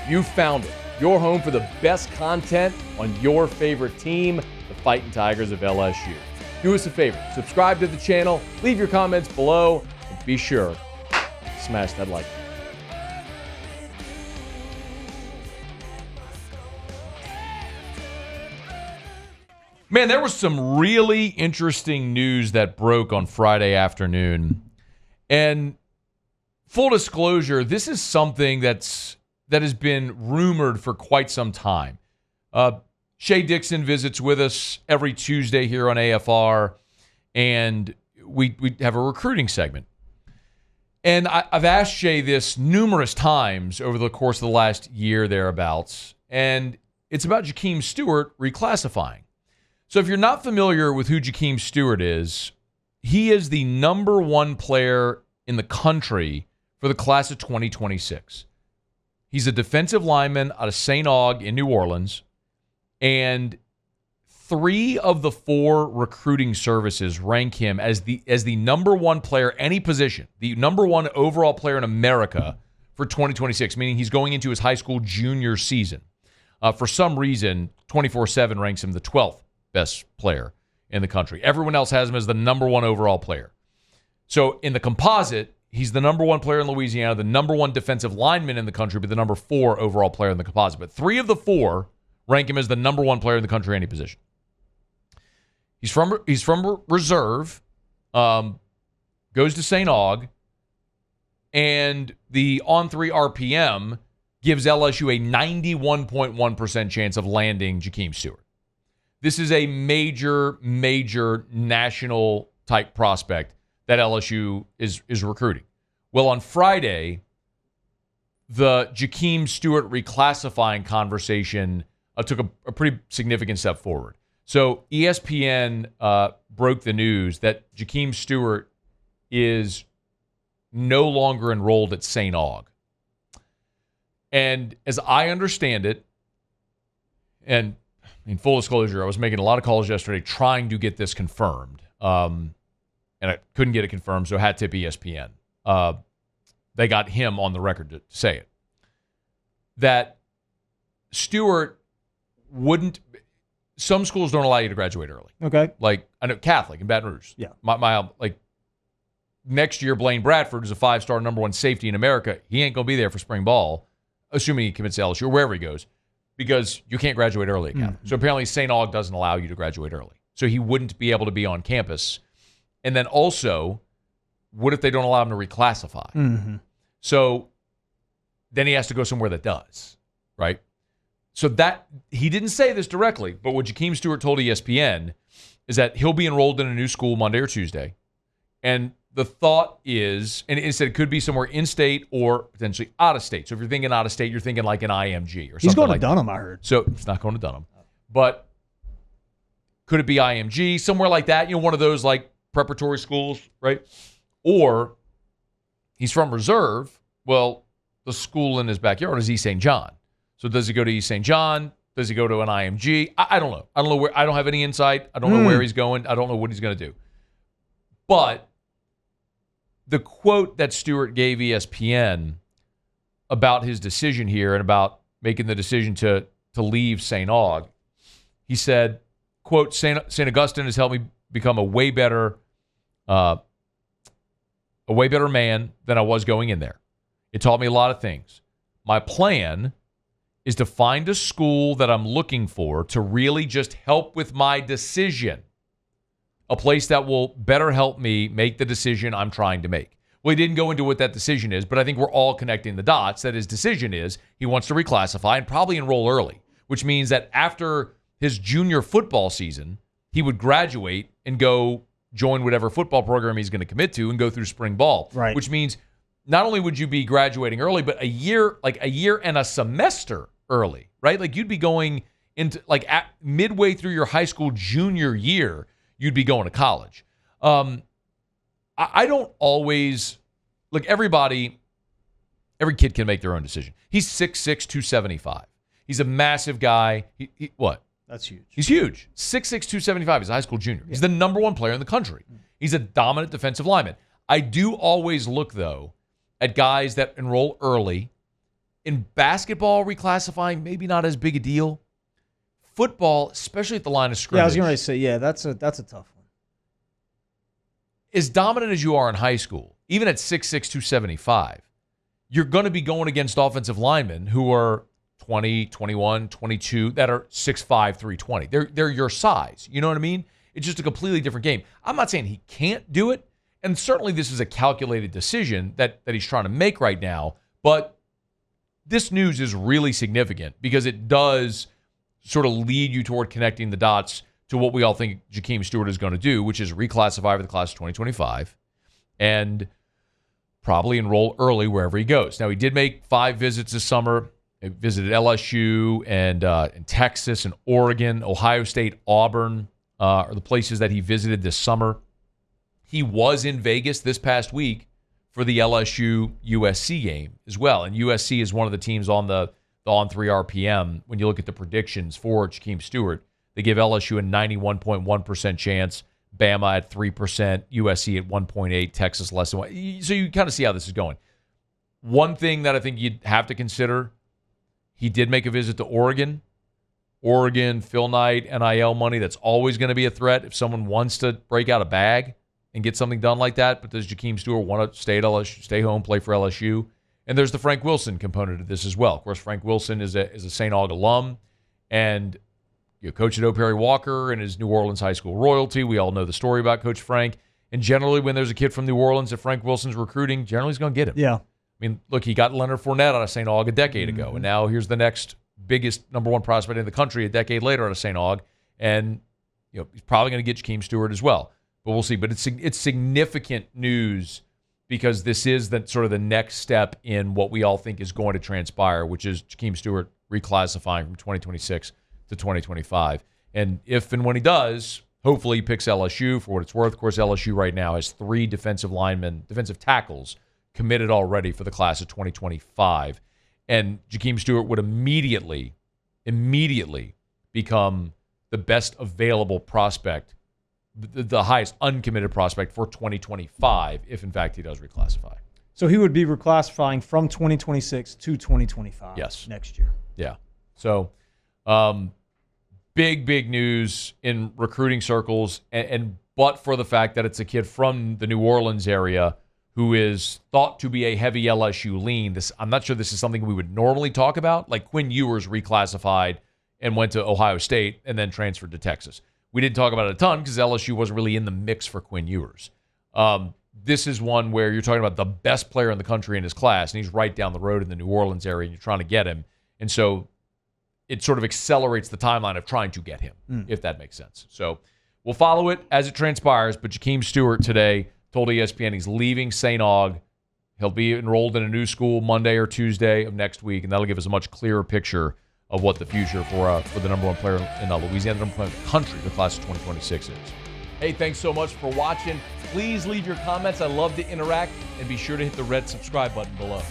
You found it. Your home for the best content on your favorite team, the Fighting Tigers of LSU. Do us a favor, subscribe to the channel, leave your comments below, and be sure to smash that like button. Man, there was some really interesting news that broke on Friday afternoon. And full disclosure, this is something that has been rumored for quite some time. Shea Dixon visits with us every Tuesday here on AFR, and we have a recruiting segment. And I've asked Shea this numerous times over the course of the last year thereabouts, and it's about Jahkeem Stewart reclassifying. So if you're not familiar with who Jahkeem Stewart is, he is the number one player in the country for the class of 2026. He's a defensive lineman out of St. Aug in New Orleans, and 3 of the 4 recruiting services rank him as the number one player, any position, the number one overall player in America for 2026, meaning he's going into his high school junior season. For some reason, 24/7 ranks him the 12th best player in the country. Everyone else has him as the number one overall player. So in the composite, he's the number one player in Louisiana, the number one defensive lineman in the country, but the number 4 overall player in the composite. But 3 of the 4 rank him as the number one player in the country, any position. He's from reserve, goes to St. Aug, and the on-3 RPM gives LSU a 91.1% chance of landing Jahkeem Stewart. This is a major, major national-type prospect that LSU is recruiting. Well, on Friday, the Jahkeem Stewart reclassifying conversation took a pretty significant step forward. So ESPN broke the news that Jahkeem Stewart is no longer enrolled at St. Aug. And as I understand it, and in full disclosure, I was making a lot of calls yesterday trying to get this confirmed. And I couldn't get it confirmed, so I had to tip ESPN. They got him on the record to say it. That Stewart wouldn't. Some schools don't allow you to graduate early. Okay. Like, I know Catholic in Baton Rouge. Yeah. My next year, Blaine Bradford is a 5-star number 1 safety in America. He ain't going to be there for spring ball, assuming he commits to LSU or wherever he goes, because you can't graduate early at Catholic. So apparently St. Aug doesn't allow you to graduate early. So he wouldn't be able to be on campus. And then also, what if they don't allow him to reclassify? Mm-hmm. So then he has to go somewhere that does, right? So that he didn't say this directly, but what Jahkeem Stewart told ESPN is that he'll be enrolled in a new school Monday or Tuesday. And the thought is, and it said it could be somewhere in-state or potentially out-of-state. So if you're thinking out-of-state, you're thinking like an IMG or something. He's going like to Dunham, that. I heard. So it's not going to Dunham. But could it be IMG, somewhere like that? You know, one of those like preparatory schools, right? Or he's from reserve. Well, the school in his backyard is East St. John. So does he go to East St. John? Does he go to an IMG? I don't know. I don't know where. I don't have any insight. I don't know where he's going. I don't know what he's going to do. But the quote that Stewart gave ESPN about his decision here and about making the decision to leave St. Aug, he said, quote, St. Augustine has helped me become a way better man than I was going in there. It taught me a lot of things. My plan is to find a school that I'm looking for to really just help with my decision. A place that will better help me make the decision I'm trying to make. Well, he didn't go into what that decision is, but I think we're all connecting the dots that his decision is he wants to reclassify and probably enroll early, which means that after his junior football season, he would graduate and go join whatever football program he's going to commit to and go through spring ball. Right. Which means not only would you be graduating early, but a year and a semester early, right? Like you'd be going into like at midway through your high school junior year, you'd be going to college. I don't always look. Every kid can make their own decision. He's 6'6", 275. He's a massive guy. What? That's huge. He's huge. 6'6", 275. He's a high school junior. Yeah. He's the number 1 player in the country. He's a dominant defensive lineman. I do always look, though, at guys that enroll early In basketball, reclassifying, maybe not as big a deal. Football, especially at the line of scrimmage. Yeah, I was going to say, that's a tough one. As dominant as you are in high school, even at 6'6", 275, you're going to be going against offensive linemen who are 20, 21, 22, that are 6'5", 320. They're your size. You know what I mean? It's just a completely different game. I'm not saying he can't do it, and certainly this is a calculated decision that he's trying to make right now, but this news is really significant because it does sort of lead you toward connecting the dots to what we all think Jahkeem Stewart is going to do, which is reclassify for the class of 2025 and probably enroll early wherever he goes. Now, he did make 5 visits this summer. He visited LSU and Texas and Oregon, Ohio State, Auburn are the places that he visited this summer. He was in Vegas this past week for the LSU-USC game as well, and USC is one of the teams on the on 3 RPM. When you look at the predictions for Jahkeem Stewart, they give LSU a 91.1% chance, Bama at 3%, USC at 1.8%, Texas less than 1%. So you kind of see how this is going. One thing that I think you'd have to consider, he did make a visit to Oregon. Oregon, Phil Knight, NIL money, that's always going to be a threat if someone wants to break out a bag and get something done like that. But does Jahkeem Stewart want to stay at LSU, stay home, play for LSU? And there's the Frank Wilson component of this as well. Of course, Frank Wilson is a St. Aug alum, and Coach at Perry Walker and his New Orleans high school royalty. We all know the story about Coach Frank. And generally, when there's a kid from New Orleans that Frank Wilson's recruiting, generally he's going to get him. Yeah. I mean, look, he got Leonard Fournette out of St. Aug a decade ago, and now here's the next biggest number 1 prospect in the country a decade later out of St. Aug, and he's probably going to get Jahkeem Stewart as well. But we'll see. But it's significant news because this is sort of the next step in what we all think is going to transpire, which is Jahkeem Stewart reclassifying from 2026 to 2025. And if and when he does, hopefully he picks LSU for what it's worth. Of course, LSU right now has 3 defensive tackles committed already for the class of 2025. And Jahkeem Stewart would immediately become the best available prospect, the highest uncommitted prospect for 2025, if in fact he does reclassify. So he would be reclassifying from 2026 to 2025 next year. Yeah. So big news in recruiting circles, but for the fact that it's a kid from the New Orleans area who is thought to be a heavy LSU lean. I'm not sure this is something we would normally talk about, like Quinn Ewers reclassified and went to Ohio State and then transferred to Texas. We didn't talk about it a ton because LSU wasn't really in the mix for Quinn Ewers. This is one where you're talking about the best player in the country in his class, and he's right down the road in the New Orleans area, and you're trying to get him. And so it sort of accelerates the timeline of trying to get him, if that makes sense. So we'll follow it as it transpires, but Jahkeem Stewart today told ESPN he's leaving St. Aug. He'll be enrolled in a new school Monday or Tuesday of next week, and that'll give us a much clearer picture of what the future for the number 1 player in Louisiana, the number 1 player in the country, the class of 2026 is. Hey, thanks so much for watching. Please leave your comments. I love to interact, and be sure to hit the red subscribe button below.